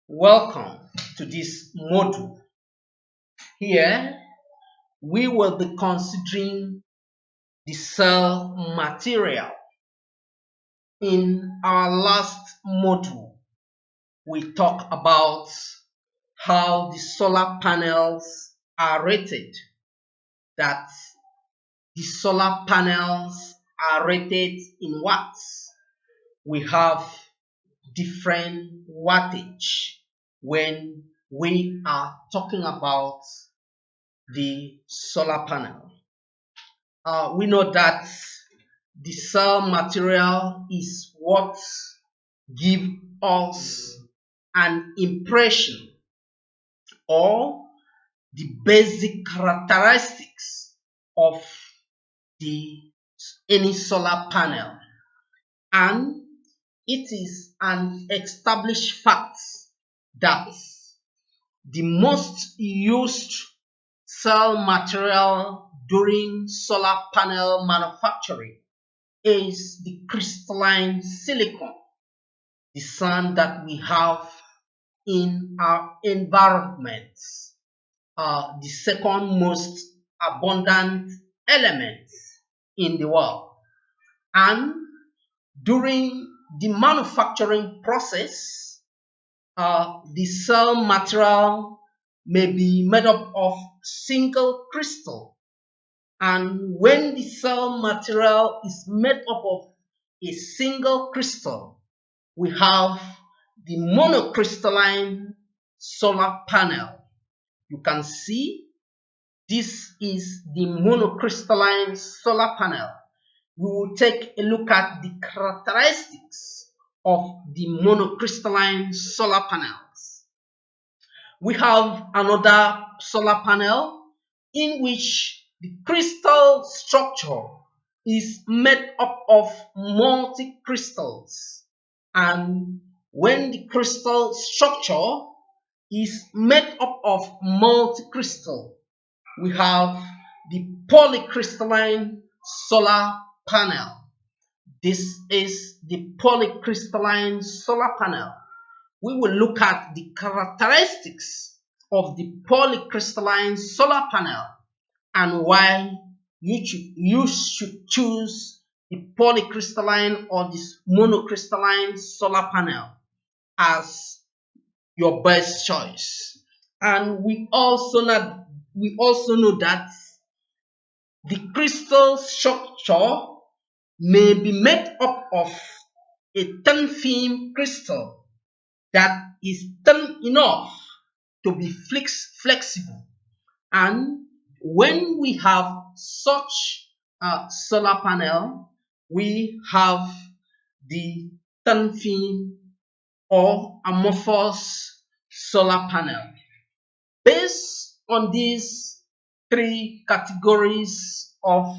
Welcome to this module. Here we will be considering the cell material. In our last module, we talked about how the solar panels are rated. That the solar panels are rated in watts. We have different wattage when we are talking about the solar panel. We know that the cell material is what gives us an impression or the basic characteristics of any solar panel, and it is an established fact that the most used cell material during solar panel manufacturing is the crystalline silicon, the sand that we have in our environment, the second most abundant element in the world. And during the manufacturing process, the cell material may be made up of single crystal. And when the cell material is made up of a single crystal, we have the monocrystalline solar panel. You can see this is the monocrystalline solar panel. We will take a look at the characteristics of the monocrystalline solar panels. We have another solar panel in which the crystal structure is made up of multi-crystals. And when the crystal structure is made up of multi-crystal, we have the polycrystalline solar panel. This is the polycrystalline solar panel. We will look at the characteristics of the polycrystalline solar panel and why you should choose the polycrystalline or this monocrystalline solar panel as your best choice. And we also know that the crystal structure may be made up of a thin film crystal that is thin enough to be flexible. And when we have such a solar panel, we have the thin film or amorphous solar panel. Based on these three categories of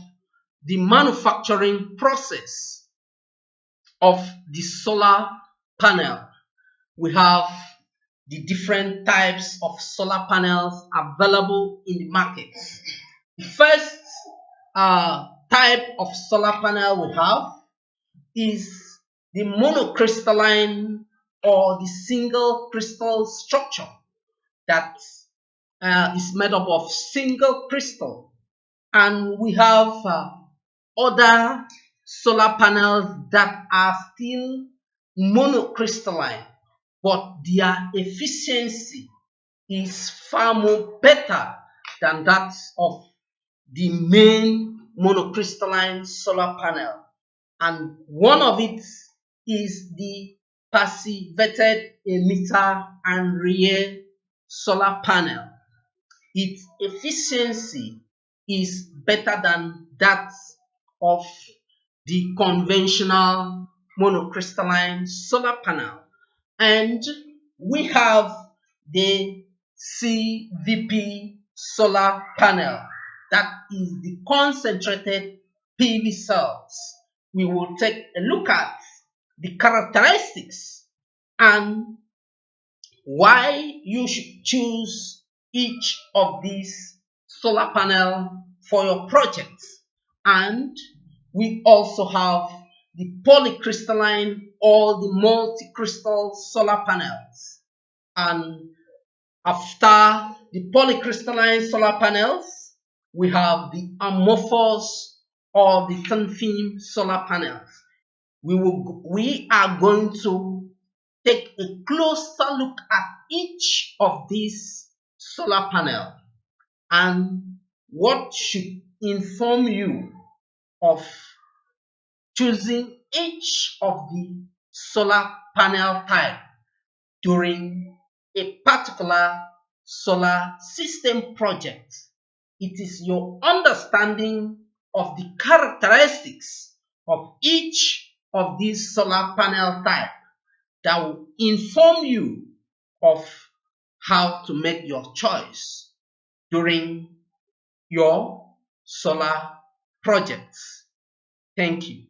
the manufacturing process of the solar panel, we have the different types of solar panels available in the market. The first type of solar panel we have is the monocrystalline or the single crystal structure that is made up of single crystal. And we have other solar panels that are still monocrystalline, but their efficiency is far more better than that of the main monocrystalline solar panel. And one of it is the passivated emitter and rear solar panel. Its efficiency is better than that of the conventional monocrystalline solar panel. And we have the CVP solar panel, that is the concentrated PV cells. We will take a look at the characteristics and why you should choose each of these solar panels for your project. And we also have the polycrystalline or the multi-crystal solar panels. And after the polycrystalline solar panels, we have the amorphous or the thin film solar panels. We are going to take a closer look at each of these solar panels and what should inform you of choosing each of the solar panel type during a particular solar system project. It is your understanding of the characteristics of each of these solar panel type that will inform you of how to make your choice during your solar projects. Thank you.